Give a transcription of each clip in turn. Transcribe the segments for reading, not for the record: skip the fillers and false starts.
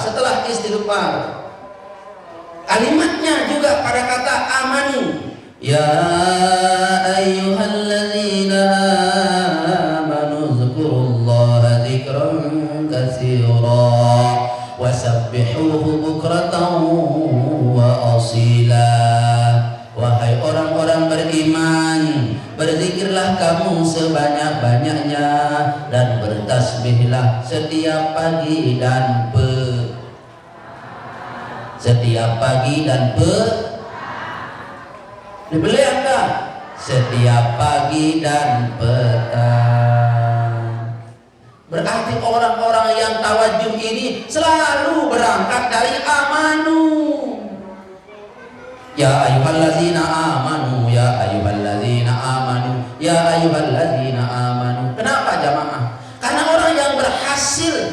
setelah istighfar. Kalimatnya juga pada kata amanu. Ya ayyuhalladzina amanu dzkurullaha dzikran katsira wasabbihuhu bukratan wa asila. Wahai orang-orang beriman, berzikirlah kamu sebanyak-banyaknya dan bertasbihlah setiap pagi dan dibeli Anda setiap pagi dan petang. Berarti orang-orang yang tawajuh ini selalu berangkat dari amanu. Ya ayyuhalladzina amanu, ya ayyuhalladzina amanu, ya ayyuhalladzina amanu. Kenapa jamaah? Karena orang yang berhasil,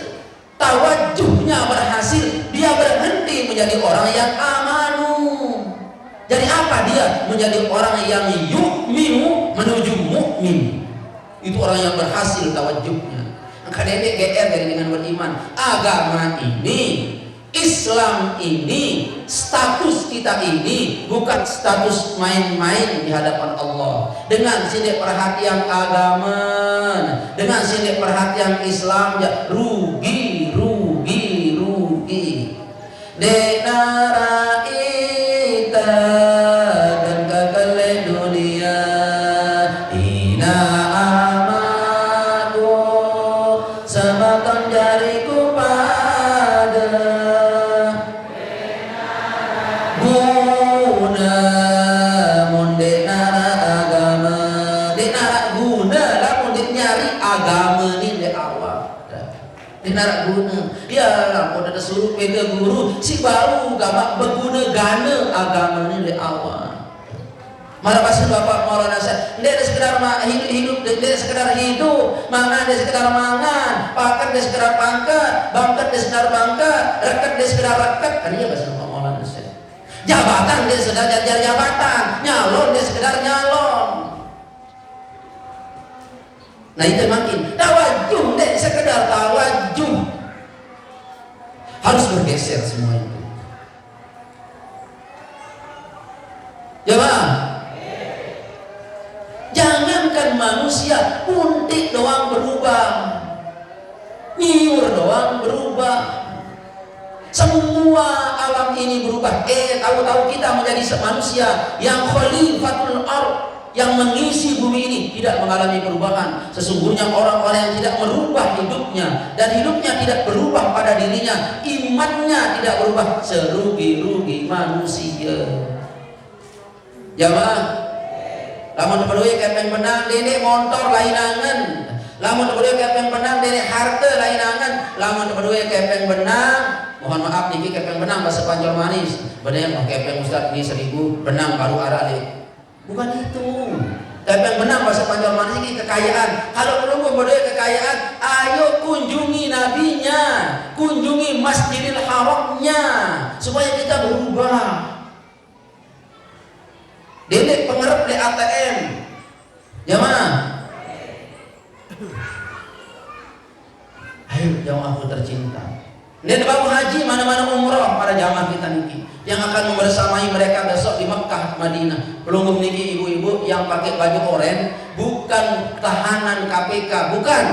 tawajuhnya berhasil, dia berhenti menjadi orang yang amanu. Jadi apa dia? Menjadi orang yang yu'minu menuju mukmin. Itu orang yang berhasil tawajuhnya. Maka dia GR dari dengan beriman. Agama ini, Islam ini, status kita ini bukan status main-main di hadapan Allah. Dengan sidik perhatian agama, dengan sidik perhatian Islam, ya rugi. Denara ita dan kekal dunia ina amadu semakan jariku pada guna denara agama denara guna lah nyari agama ni di awal denara guna ya lamun ada suruh pega guru si baru gamak berguna gana agama ni di awal. Mara pasal Bapak Maulana saya, dia sekedar hidup, dia sekedar hidup, mangan dia sekedar mangan, pakat dia sekedar pangkat, bangkat dia sekedar bangkat, rekat dia sekedar rekat. Kan iya pasal Bapak Maulana saya. Jabatan dia sekedar jajar jabatan, nyalon dia sekedar nyalon. Nah itu makin tawajuh deh, sekedar tawajuh. Harus bergeser semua itu. Ya Pak. Jangankan manusia, puntik doang berubah, nyiur doang berubah, semua alam ini berubah. Tahu-tahu kita menjadi manusia yang khalifatul ardh, yang mengisi bumi ini tidak mengalami perubahan. Sesungguhnya orang-orang yang tidak merubah hidupnya dan hidupnya tidak berubah pada dirinya, imannya tidak berubah, serugi-rugi manusia. Jamaah, lamun peduli kepeng benang dene motor lainangan, lamun peduli kepeng benang dene harta lainangan, lamun peduli kepeng benang, mohon maaf niki kepeng benang bahasa Pancol manis, bener mah kepeng Ustaz ini 1000 benang baru arale. Bukan itu. Kepeng benang bahasa Pancol manis ini kekayaan. Kalau menunggu peduli kekayaan, ayo kunjungi nabinya, kunjungi Masjidil Haramnya supaya kita berubah. Dedek pengerep di ATM, jamaah. Ayo jamaahku tercinta. Ini baru haji mana-mana umroh para jamaah kita niki yang akan membersamai mereka besok di Mekah, Madinah. Pelungguh niki ibu-ibu yang pakai baju oranye bukan tahanan KPK, bukan.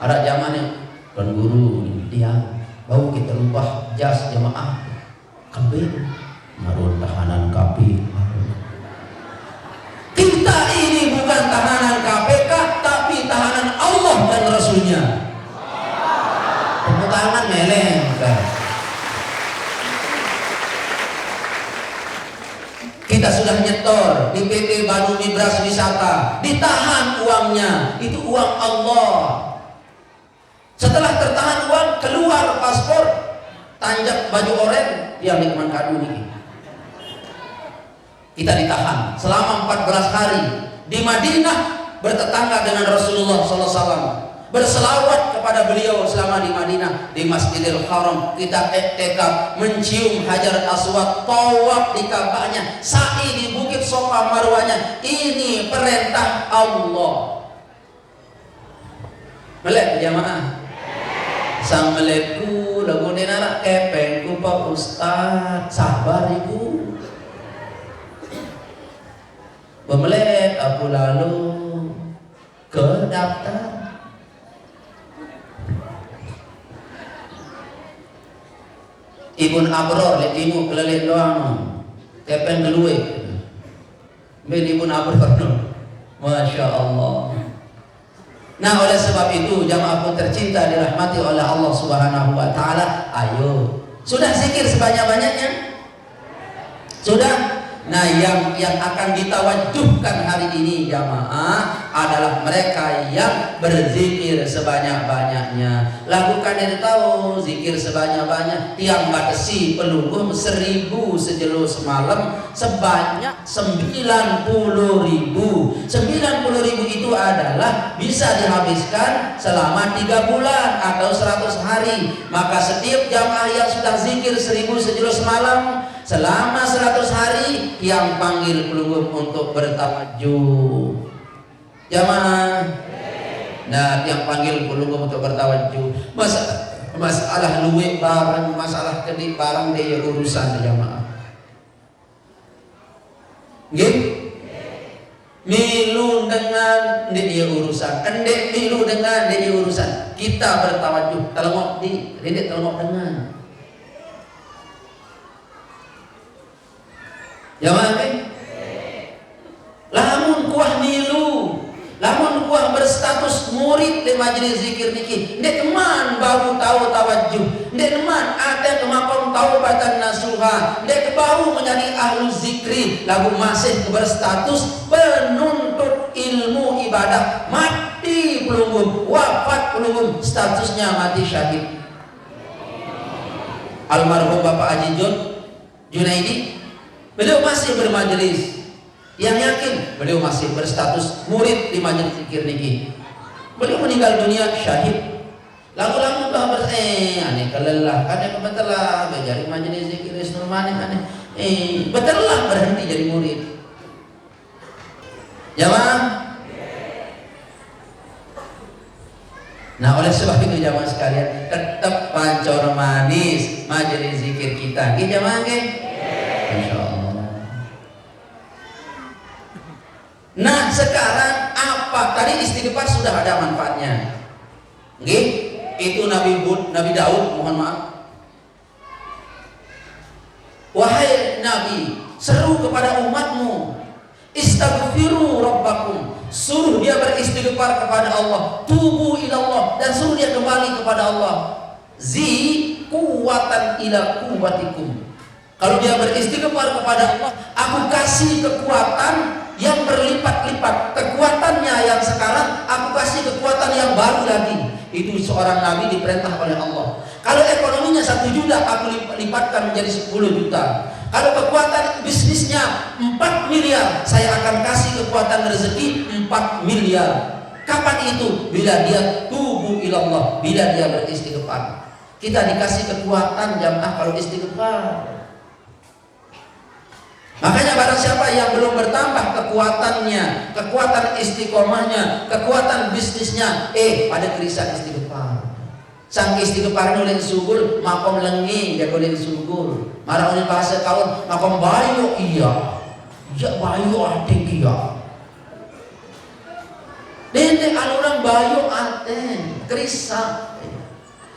Ada jamaahnya dan guru dia bau kita lupa jas jamaah kembali. Marun tahanan KPK. Kita ini bukan tahanan KPK, tapi tahanan Allah dan Rasulnya. Tepuk tangan meleng. Kita sudah nyetor di PT Banu Mibras Wisata, ditahan uangnya, itu uang Allah. Setelah tertahan uang, keluar paspor, tanjak baju oranye, dia nikmat kado ini. Kita ditahan selama 14 hari di Madinah, bertetangga dengan Rasulullah SAW, berselawat kepada beliau selama di Madinah, di Masjidil Haram. Kita iktikaf, mencium Hajar Aswad, tawaf di Ka'bahnya, sa'i di Bukit Safa Marwahnya. Ini perintah Allah. Melek jamaah. Sang meleku lagu nena kepengku Pak Ustad, sabar ibu. Bemelet aku lalu ke daftar. Ibun abror le timu kelelit doang. Kepeng keluwe. Ben ibun abror no. Masya Allah. Nah, oleh sebab itu jamaah pun tercinta dirahmati oleh Allah Subhanahu wa taala, ayo. Sudah zikir sebanyak-banyaknya? Sudah? Nah, yang akan ditawajjuhkan hari ini jamaah adalah mereka yang berzikir sebanyak-banyaknya. Lakukan yang tahu zikir sebanyak-banyak. Tiang batasi pelungguh 1000 sejelo semalam sebanyak 90.000. 90.000 itu adalah bisa dihabiskan selama 3 bulan atau 100 hari. Maka setiap jamaah yang sudah zikir 1000 sejelo semalam selama 100 hari yang panggil pelungguh untuk bertawajuh. Jamaah. Nah, yang panggil pelungguh untuk bertawajuh. Masalah luwe barang, masalah kedik barang dia urusan jamaah. Nggih? Milu dengan dia urusan. Endek milu dengan dia urusan. Kita bertawajuh. Telengok di, dia telengok dengan. Jamaah kan? Lamun kuah milu, lamun kuah berstatus murid di majelis zikir niki, ndek teman baru tahu tawajuh, ndek teman ada kemakom taubatan nasuha, ndek baru menjadi ahlu zikri, lagu masih berstatus penuntut ilmu ibadah, mati pelungguh, wafat pelungguh, statusnya mati syahid. Almarhum Bapak Haji Junaidi, beliau masih bermajelis. Yang yakin beliau masih berstatus murid di majelis zikir niki. Beliau meninggal dunia syahid. Lagu-lagu bah aneh kelelah, aneh kebetulan belajar majelis zikir Isnul Maneh aneh. Betulah berhenti jadi murid. Jamaah. Nah, oleh sebab itu jamaah sekalian, tetap pancor manis majelis zikir kita. Nggih jamaah nggih? Insyaallah. Nah, sekarang apa? Tadi istighfar sudah ada manfaatnya. Nggih? Itu Nabi Daud, mohon maaf. Wahai Nabi, seru kepada umatmu, istaghfiru rabbakum. Suruh dia beristighfar kepada Allah, tubu ila Allah, dan suruh dia kembali kepada Allah. Kuwatan ila quwwatikum. Kalau dia beristighfar kepada Allah, aku kasih kekuatan yang berlipat-lipat. Kekuatannya yang sekarang aku kasih kekuatan yang baru lagi. Itu seorang nabi diperintah oleh Allah. Kalau ekonominya 1 juta, aku lipatkan menjadi 10 juta. Kalau kekuatan bisnisnya 4 miliar, saya akan kasih kekuatan rezeki 4 miliar. Kapan itu? Bila dia tubu ilallah, bila dia beristighfar. Kita dikasih kekuatan jamaah kalau istighfar. Makanya barang siapa yang belum bertambah kekuatannya, kekuatan istiqomahnya, kekuatan bisnisnya, pada krisan istighfar. Sang istighfar nulen subur, makom lengi dia nulen subur. Marah oleh bahasa kawan, makom bayu iya, ya bayu ating iya. Dende alurang bayu ating krisan.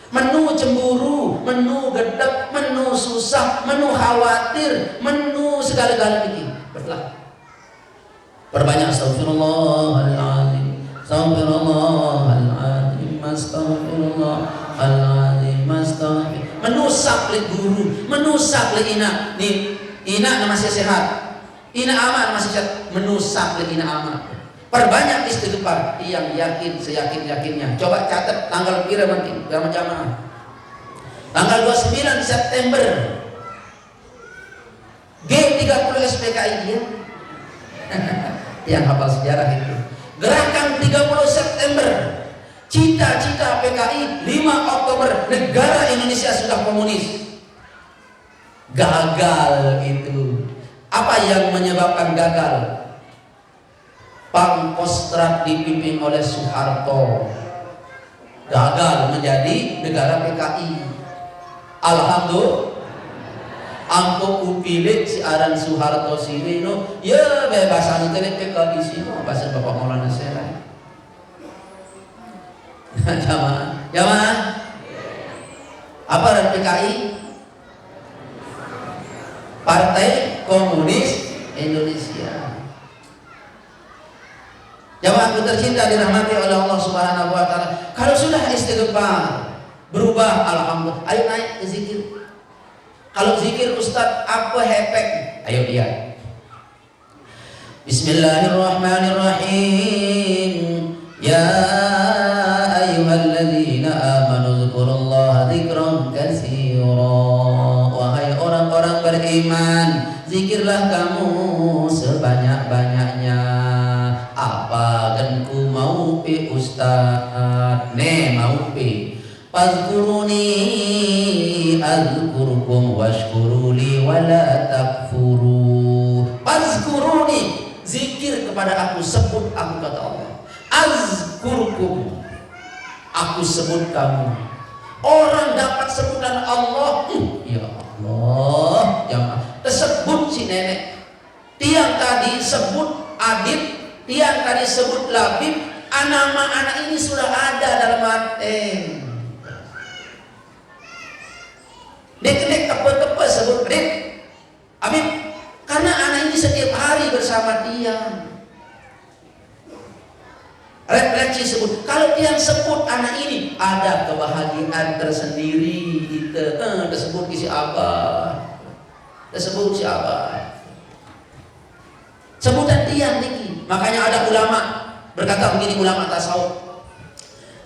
Menu cemburu, menu gedek, menu susah, menu khawatir, menu segala-gala ini. Betul. Perbanyak astagfirullahaladzim, astagfirullahaladzim, astagfirullahaladzim, astagfirullahaladzim. Menu sakli guru, menu sakli ina. Nih, ina masih sehat, ina aman masih sehat. Menu sakli ina aman. Perbanyak istighfar yang yakin seyakin-yakinnya. Coba catat tanggal kira nanti jamaah. Tanggal 29 September G30 SPKI dia. Yang hafal sejarah itu. Gerakan 30 September. Cita-cita PKI 5 Oktober negara Indonesia sudah komunis. Gagal itu. Apa yang menyebabkan gagal? Pangkostrat dipimpin oleh Soeharto. gagal menjadi negara PKI. Alhamdulillah. Angko kupilih si Aran Soeharto Sirino, ya bebas anu teh PKI sih, bahasa Bapak Maulana Sera. Jamaah. Apa arti PKI? Partai Komunis Indonesia. Jamaah tercinta dirahmati oleh Allah Subhanahu wa taala. Kalau sudah istighfar berubah, alhamdulillah. Ayo naik ke zikir. Kalau zikir Ustaz apa efek? Ayo lihat. Bismillahirrahmanirrahim. Ya ayyuhalladzina amanu dzkurullaha dzikran katsira. Wahai orang-orang beriman, zikirlah kamu sebanyak-banyaknya. Apa genku mau pi Ustaz? Ne mau pi. Fazkuruni azkurukum washkuruli wala takfuru. Fazkuruni, zikir kepada aku, sebut aku, kata Allah. Azkurukum, aku sebut kamu. Orang dapat sebutan Allah, ya Allah, ya tersebut si nenek. Tiang tadi sebut Adib, tiang tadi sebut Labib. Nama anak ini sudah ada dalam hati. Dek tepe sebut Dek Habib, karena anak ini setiap hari bersama dia. Refleksi sebut. Kalau dia sebut anak ini, ada kebahagiaan tersendiri. Tersebut si Abah, tersebut si Abah. Sebutan dia niki. Makanya ada ulama berkata begini, ulama tasawuf.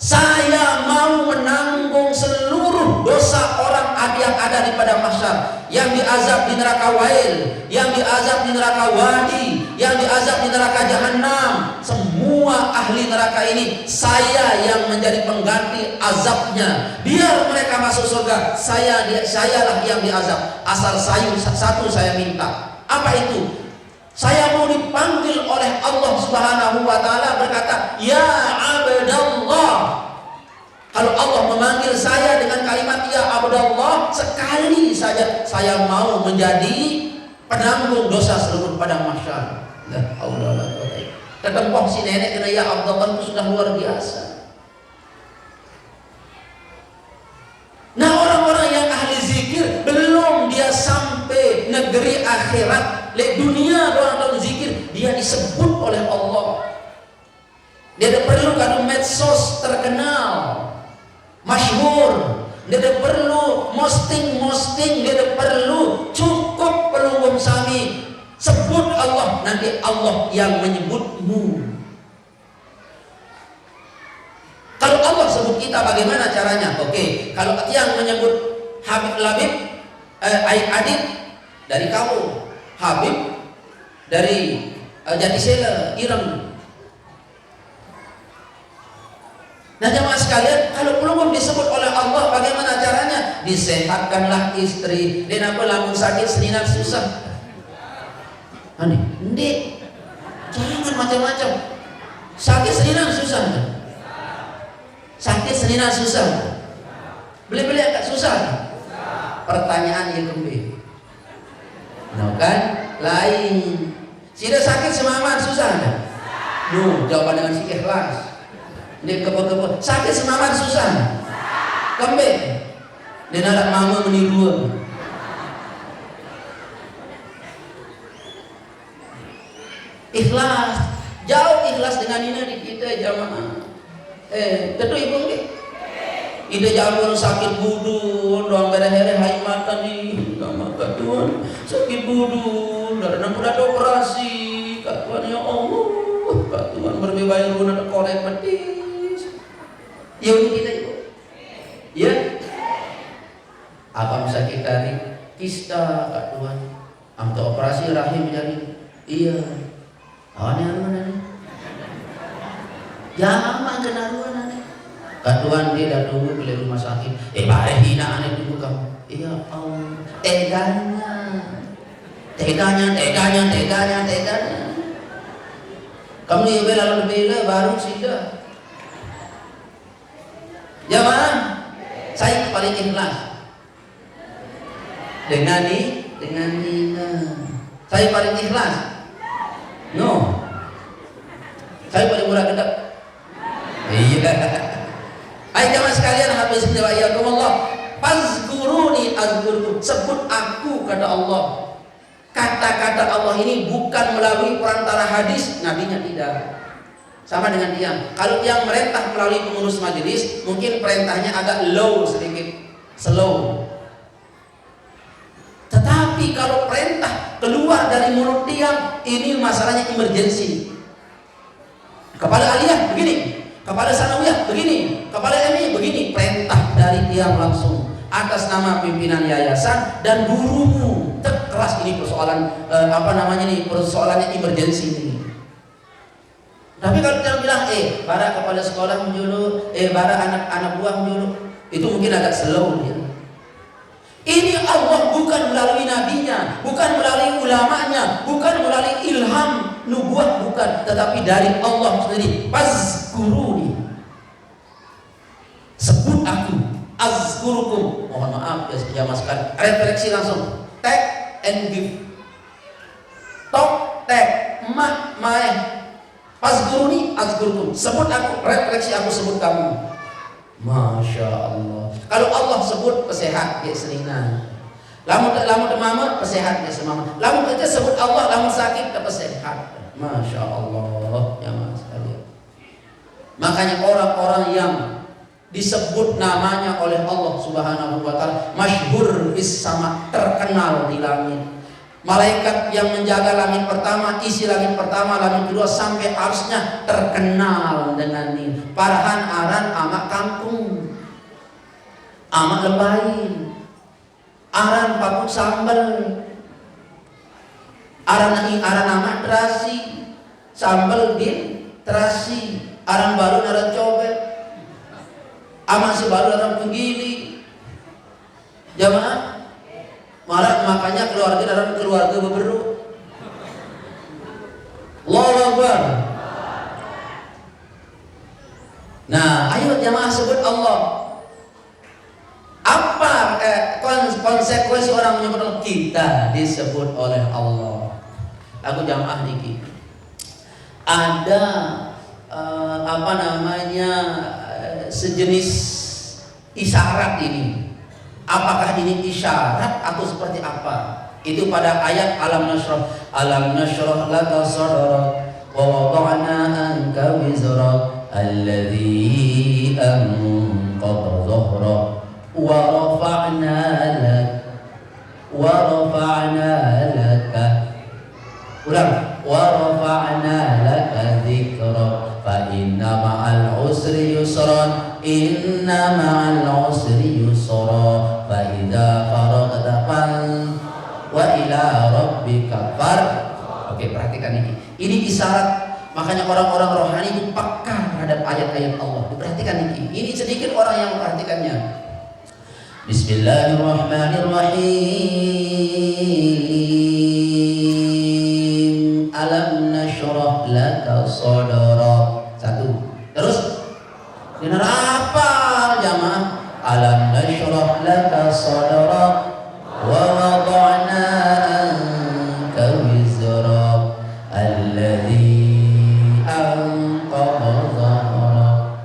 Saya mau menanggung seluruh dosa orang yang ada di pada mahsyar, yang diazab di neraka Wail, yang diazab di neraka Wadi, yang diazab di neraka Jahannam. Semua ahli neraka ini saya yang menjadi pengganti azabnya. Biar mereka masuk surga, sayalah yang diazab. Asal satu saya minta. Apa itu? Saya mau dipanggil oleh Allah Subhanahu wa taala, berkata, "Ya Abdallah." Kalau Allah memanggil saya dengan kalimat "Ya Abdallah" sekali saja, saya mau menjadi penanggung dosa seluruh padang mahsyar. La haula wala quwwata illa billah. Ketempok si nenek kena "Ya Abdallah" itu sudah luar biasa. Nah, orang-orang yang ahli zikir belum dia sampai negeri akhirat, di dunia orang zikir, dia disebut oleh Allah. Dia tidak perlu kadu medsos terkenal, masyhur, dia tidak perlu posting, dia tidak perlu, cukup pelunggung sami sebut Allah, nanti Allah yang menyebutmu. Kalau Allah sebut kita, bagaimana caranya? Oke, kalau yang menyebut Habib Labib, Adib dari kamu, Habib dari Jatisela, Ireng. Nah jemaah sekalian, kalau belum disebut oleh Allah, bagaimana caranya? Disehatkanlah istri. Dan apa lamun sakit seninan susah. Aneh, ndek, jangan macam-macam. Sakit seninan susah. Sakit seninan susah. Beli-beli agak susah. Pertanyaan yang kembali. Nah kan, lain. Sudah sakit semaman susah. No, jawaban dengan si ikhlas. Dia kebo-kebo. Sakit semaman susah. Kembali. Dia nak mama meniru. Ikhlas. Jauh ikhlas dengan ini di kita jamaah. Tentu ibu nggih. Ide jamun sakit budu, doang bere-bere hai mata nih, sama katuan sakit budu, karena udah operasi, katuan ya Allah, katuan berbebaya runa ada korek petis. Ya udah kita ibu, ya. Apa bisa kita nih kista katuan, amta operasi rahim jadi, iya. Awalnya mana nih? Jangan kena ruan nih. Katuan dia dah tunggu beli rumah sakit. Bare hinaan itu tunggu kamu. Iya Allah. Teganya. Kamu ya bela baru sudah. Jamaah, saya paling ikhlas dengan Nina. Saya paling ikhlas. No. Saya paling murah gedek. Iya. Ayo jamaah sekalian, habis wa iyyakumullah. Fazkuruni azkurkum. Sebut aku kata Allah. Kata-kata Allah ini bukan melalui perantara hadis, nabinya tidak. Sama dengan tiang. Kalau tiang merintah melalui pengurus majelis, mungkin perintahnya agak low sedikit, slow. Tetapi kalau perintah keluar dari mulut tiang, ini masalahnya emergency. Kepala aliyah begini, kepala sanawiyah begini, kepala MI begini. Perintah dari tiang langsung atas nama pimpinan yayasan dan gurumu. Keras ini persoalan persoalannya emergency ini. Tapi kalau dia bilang para kepala sekolah dulu, para anak-anak buah dulu, itu mungkin agak slow dia. Ini Allah bukan melalui nabinya, bukan melalui ulamanya, bukan melalui ilham nubuah, bukan, tetapi dari Allah sendiri. Fazkuruni, sebut aku, azkurukum. Mohon maaf ya jamaah, refleksi langsung. Take and give. Tok, tek, maeh. Fazkuruni, azkurukum. Sebut aku, refleksi aku, sebut kamu. Masya Allah. Kalau Allah sebut pesehat ya selina. Lamun demam pesehat ya semama. Lamun kita sebut Allah, lamun sakit ke pesehat. Masya Allah ya mas kalian. Makanya orang-orang yang disebut namanya oleh Allah Subhanahu wa taala masyhur bis sama, terkenal di langit. Malaikat yang menjaga langit pertama, isi langit pertama, langit kedua sampai arsnya terkenal dengan ini. Parahan aran amak kampung, amak lebahin, aran papuk sambal, aran amak terasi, sambal bin terasi, aran baru aran cobek, amak si baru aran penggili. Jamaah, malah makanya keluarga dalam keluarga beberapa. Allahu Akbar. Nah, ayo jamaah sebut Allah. Apa konsekuensi orang menyebut Allah? Kita disebut oleh Allah. Aku jamaah niki. Ada sejenis isyarat ini. Apakah ini isyarat atau seperti apa? Itu pada ayat alam nashrah laka sadrak wa wada'na anka wizrak alladhi anqadha dhahrak wa rafa'na laka dhikrak fa inna ma'al usri yusran inna ma'al usri yusra fa idza faragta wa ila rabbika far. Oke, perhatikan ini. Ini isyarat. Makanya orang-orang rohani itu peka terhadap ayat-ayat Allah. Perhatikan ini. Ini sedikit orang yang memperhatikannya. Bismillahirrahmanirrahim. Alam nashrah laka sadrak. Satu. Terus benar apa jamaah? Alam nashrah laka sadrak wa wada'na anka wizrak alladhi anqadha dhahrak.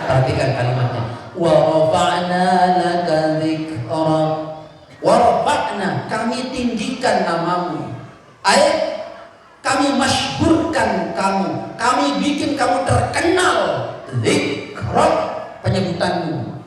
Perhatikan kalimatnya. Wa rafa'na laka dhikrak. Wa rafa'na, kami tinggikan namamu. Kami masyhurkan kamu, kami bikin kamu terkenal. Dzikrak, penyebutanmu.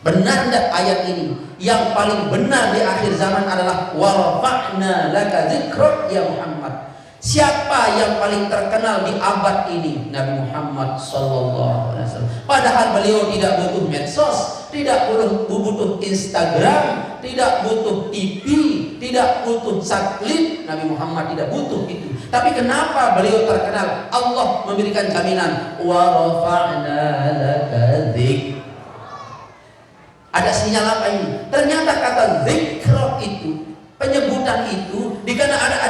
Benar tidak ayat ini? Yang paling benar di akhir zaman adalah wa rafa'na laka dzikrak ya Muhammad. Siapa yang paling terkenal di abad ini? Nabi Muhammad sallallahu alaihi wasallam. Padahal beliau tidak butuh medsos, tidak butuh Instagram, tidak butuh TV, tidak butuh satelit. Nabi Muhammad tidak butuh itu. Tapi kenapa beliau terkenal? Allah memberikan jaminan wa rafa'na laka dzikrak. Ada sinyal apa ini? Ternyata kata dzikra itu, penyebutan itu, di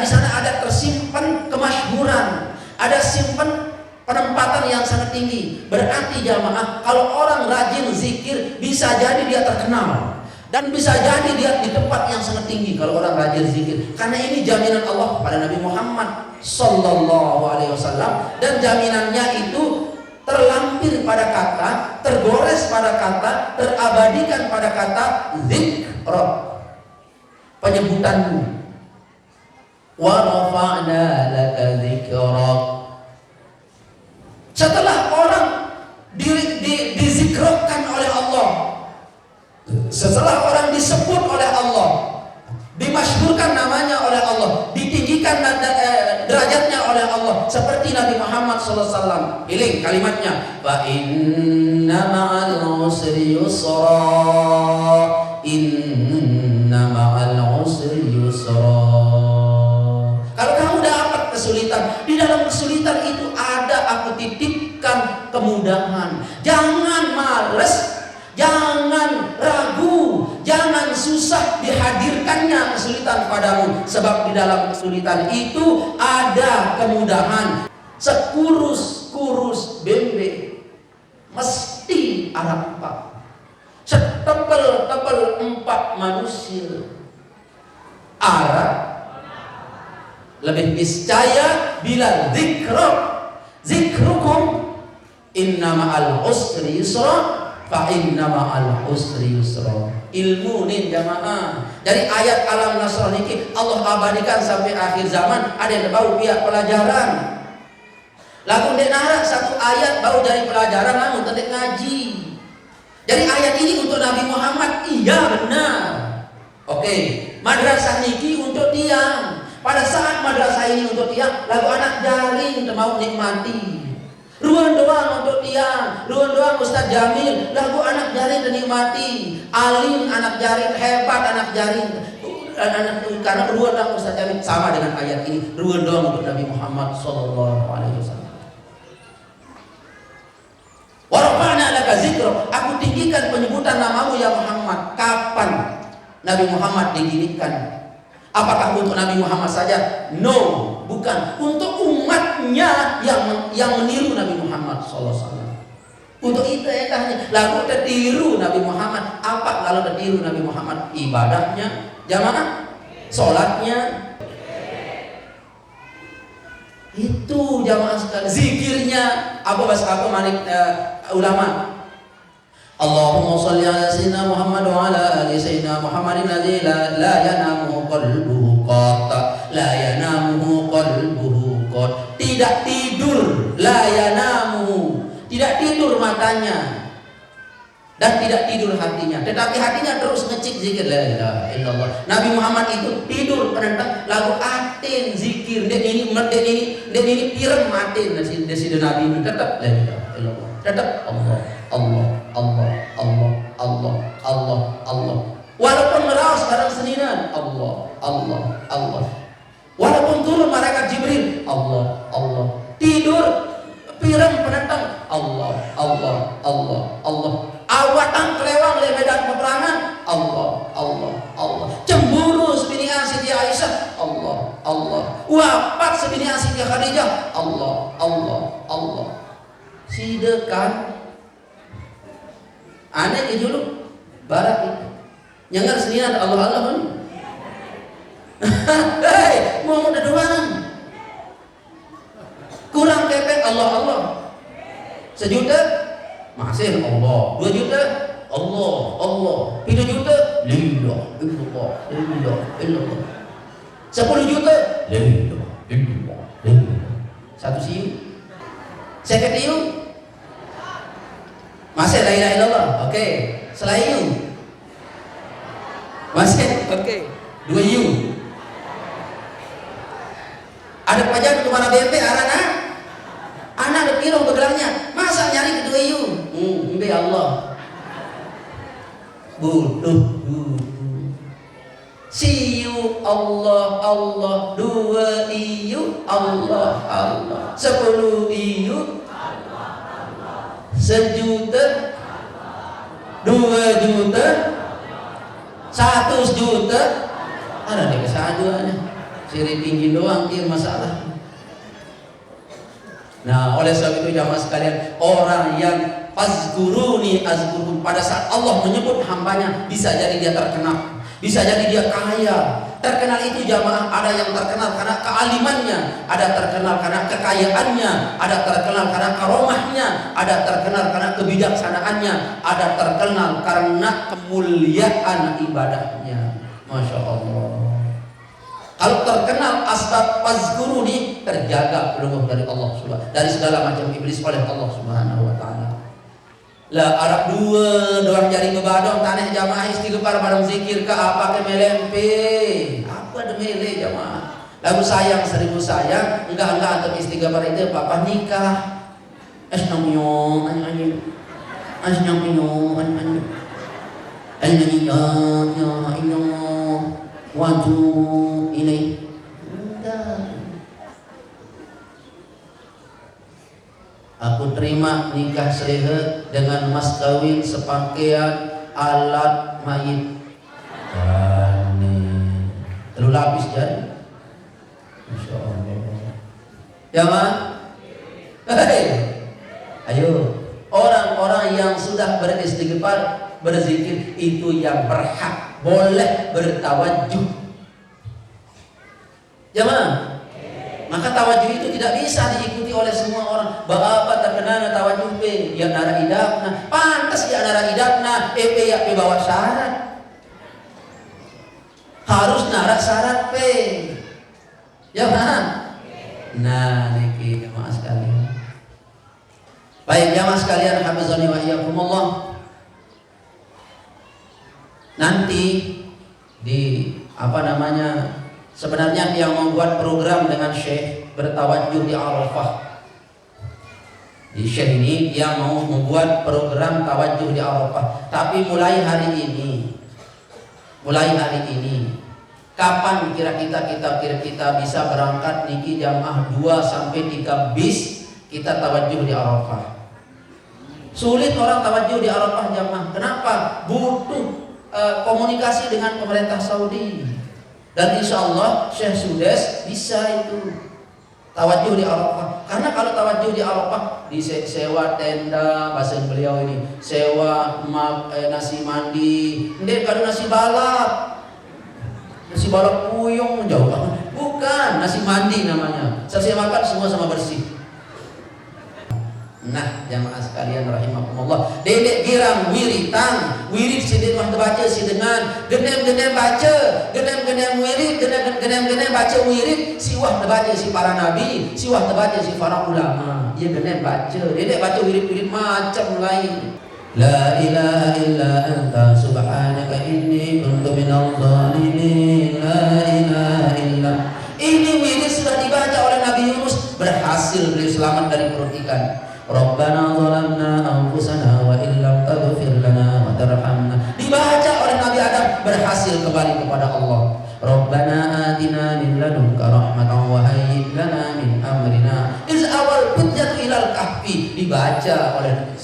sana ada tersimpan kemasyhuran, ada simpan penempatan yang sangat tinggi. Berarti jamaah, kalau orang rajin zikir bisa jadi dia terkenal dan bisa jadi dia di tempat yang sangat tinggi kalau orang rajin zikir. Karena ini jaminan Allah pada Nabi Muhammad sallallahu alaihi wasallam, dan jaminannya itu terlampir pada kata, tergores pada kata, terabadikan pada kata zikra, penyebutanmu. Wa rafa'na laka dzikrak. Setelah orang dizikrokan oleh Allah, setelah orang disebut oleh Allah, dimasyhurkan namanya oleh Allah, ditinggikan derajatnya oleh Allah, seperti Nabi Muhammad SAW. Pilih kalimatnya, fa inna ma'al usri yusra, inna ma'al usri yusra. Kalau kamu dapat kesulitan, di dalam kesulitan itu ada aku titipkan kemudahan. Jangan males, jangan ragu, jangan susah dihadirkannya kesulitan padamu, sebab di dalam kesulitan itu ada kemudahan. Sekurus-kurus bembe mesti ada 4, setebel-tebel 4 manusia arah lebih niscaya bila zikrukum inna ma'al usri yusra fa inna ma'al usri yusra. Ilmu nih jamaah. Dari ayat alam nasrah niki Allah abadikan sampai akhir zaman, ada yang bau pihak pelajaran. Lagu dek nara satu ayat bau dari pelajaran, lalu tadi ngaji. Jadi ayat ini untuk Nabi Muhammad, iya benar. Oke, madrasah niki untuk tiang. Pada saat madrasah ini untuk tiang, lagu anak jaring mau nikmati. Ruang doang untuk tiang, ruang doang Ustaz Jamil, lagu anak jaring dinikmati. Alim anak jaring, hebat anak jaring. Karena ruang doang Ustaz Jamil sama dengan ayat ini, ruang doang untuk Nabi Muhammad sallallahu alaihi wasallam. Wa rafa'na laka dzikra, aku tinggikan penyebutan namamu ya Muhammad. Kapan Nabi Muhammad diginikan? Apakah untuk Nabi Muhammad saja? No, bukan. Untuk umatnya yang meniru Nabi Muhammad SAW. Untuk itu ya, lalu tertiru Nabi Muhammad. Apa kalau tertiru Nabi Muhammad? Ibadahnya, jamaah, sholatnya, itu jamaah sekali. Zikirnya, apa bahasa Malik ulama? Allahumma sholli ala sayyidina Muhammad wa ala ali sayyidina Muhammadin alladzi la yanamu qalbuhu qat, la yanamu qalbuhu qat. Tidak tidur, la yanamu, tidak tidur matanya dan tidak tidur hatinya, tetapi hatinya terus ngecik zikir la ilaha illallah. Nabi Muhammad itu tidur penentang lagu atin zikir, dan ini pirem atin dari Nabi ini tetap la ilaha illallah, tetap Allah Allah Allah Allah Allah Allah Allah. Walaupun meraus barang seninan, Allah Allah Allah. Walaupun turun malaikat Jibril, Allah Allah. Tidur pirem penentang, Allah Allah Allah Allah. Awatan kelewang di medan peperangan, Allah Allah Allah. Cemburu sebini Siti Aisyah, Allah Allah. Wafat sebini Siti Khadijah, Allah Allah Allah. Sidekan aneh ke dulu barat itu nyangar senian Allah Allah kan. Hei, mau udah doang kurang kepek Allah Allah. 1 juta masih Allah, 2 juta Allah Allah, 3 juta lillah illallah lillah illallah, 10 juta lillah illallah lillah. 1 siu 50 siu masih la ilaha illallah. Oke, selain masih oke. 2 yu. Ada pajak untuk mana BP arana? Anak ada pirong begelangnya. Masa nyari ke 2 yu? Mbe Allah. Butuh. Siu Allah Allah, 2 iyu Allah Allah, 10 iyu 1 juta, 2 juta, 100 juta. Ada deh kesaduannya. Siri tinggi doang dia masalah. Nah, oleh sebab itu jamaah sekalian, orang yang fazkuruni azkurkum, pada saat Allah menyebut hambanya, bisa jadi dia terkenal, bisa jadi dia kaya. Terkenal itu jamaah, ada yang terkenal karena kealimannya, ada terkenal karena kekayaannya, ada terkenal karena karomahnya, ada terkenal karena kebijaksanaannya, ada terkenal karena kemuliaan ibadahnya. Masya Allah. Kalau terkenal asbab fazkuruni, terjaga pelungguh dari Allah Subhanahu, dari segala macam iblis oleh Allah Subhanahu wa taala. Lah Arab dua doang jari ngebadong tanah jamaah istighfar bareng zikir ke apa ke melempe. Apa demele jamaah. Lagu sayang 1000 sayang, enggak untuk istighfar itu papa nikah. Asnamyo anjing. Asnamyo anjing. Anjing ya waduh ini aku terima nikah selehe dengan mas kawin sepakaian alat mayit. Terlalu lapis jadi. Masya Allah. Ya man? Hei. Ayo. Orang-orang yang sudah beristighfar, berzikir, itu yang berhak boleh bertawajuh. Jamaah, maka tawajuh itu tidak bisa diikuti oleh semua orang. Bapak terkenal tawajuh pe, dia nara idapna, pantas dia nara idapna, ya pe bawa syarat, harus nara syarat pe. Jamaah, nah niki jamaah sekalian. Baik jamaah sekalian, hafizani wa iyyakumullah. Nanti di sebenarnya yang membuat program dengan Syekh bertawajuh di Arafah. Di Syekh ini yang mau membuat program tawajuh di Arafah. Tapi mulai hari ini, kapan kira-kira kita bisa berangkat niki jamaah 2 sampai 3 bis kita tawajuh di Arafah. Sulit orang tawajuh di Arafah jamaah. Kenapa? Butuh komunikasi dengan pemerintah Saudi, dan insya Allah Syekh Sudes bisa itu tawajuh di Arafah. Karena kalau tawajuh di Arafah disewa tenda, bahasa beliau ini sewa nasi mandi, kalau nasi balap puyung jauh banget, bukan nasi mandi namanya. Selesai makan semua sama bersih. Nah jamaah sekalian rahimakumullah, dedek girang wiritang, wirid sidin mah baca sidengan, genem baca, genem wirid, genem baca wirid, siwah baca si para nabi, siwah baca si para ulama. Ia genem baca, dedek baca wirid macam lain. La ilaha illa anta subhanaka inni kuntu minadh dhalimin. La ilaha illa. Ini wirid sudah dibaca oleh Nabi Yunus, berhasil beliau selamat dari perut ikan. Rabbana zalamna anfusana wa illam taghfir lana wa tarhamna, dibaca oleh Nabi Adam, berhasil kembali kepada Allah. Rabbana atina min ladunka rahmatan wa hayyi lana min amrina. Iz awal hujjatu ilal kahfi, dibaca oleh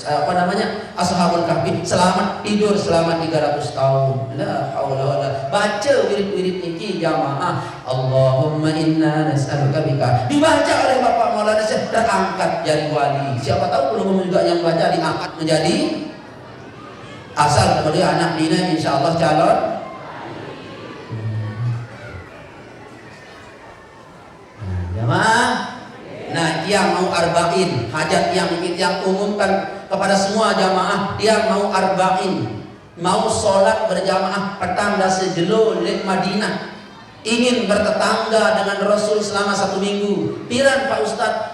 ashabul kahfi, selamat tidur selama 300 tahun. La haula wala. Baca wirid-wirid niki jamaah. Allahumma inna nas'aluka bika, dibaca oleh Bapak Maulana Syekh, terangkat jadi wali. Siapa tahu belum juga yang baca diangkat menjadi, asal kemudian anak Nina insyaallah calon. Jamaah. Nah, yang mau arba'in, hajat yang umumkan kepada semua jamaah, dia mau arba'in, mau sholat berjamaah petanda sejelo di Madinah, ingin bertetangga dengan Rasul selama 1 minggu. Piran Pak Ustadz,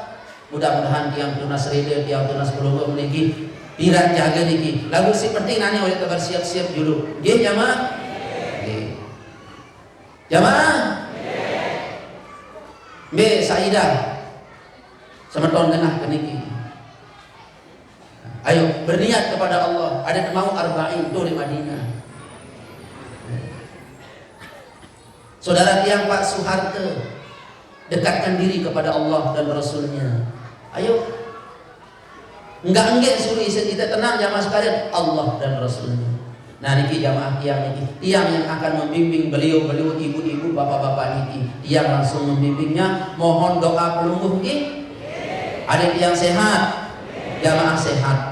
mudah-mudahan tiang tunas rede, tiang tunas pelungguh meniki piran jaga niki. Lagu seperti nani oleh kabar siap-siap dulu. Nggih jamaah? Nggih. Jamaah? Nggih. Saidah. Semeton tengah ke niki. Ayo berniat kepada Allah. Ada mau arba'in tuh di Madinah. Saudara tiang Pak Soeharto, dekatkan diri kepada Allah dan Rasulnya. Ayo, enggak suruh isi kita tenang jamaah sekalian, Allah dan Rasulnya. Nah niki jamaah tiang yang akan membimbing beliau ibu-ibu, bapak-bapak niki, tiang langsung membimbingnya. Mohon doa pelungguh niki. Adik yang sehat, jamaah sehat.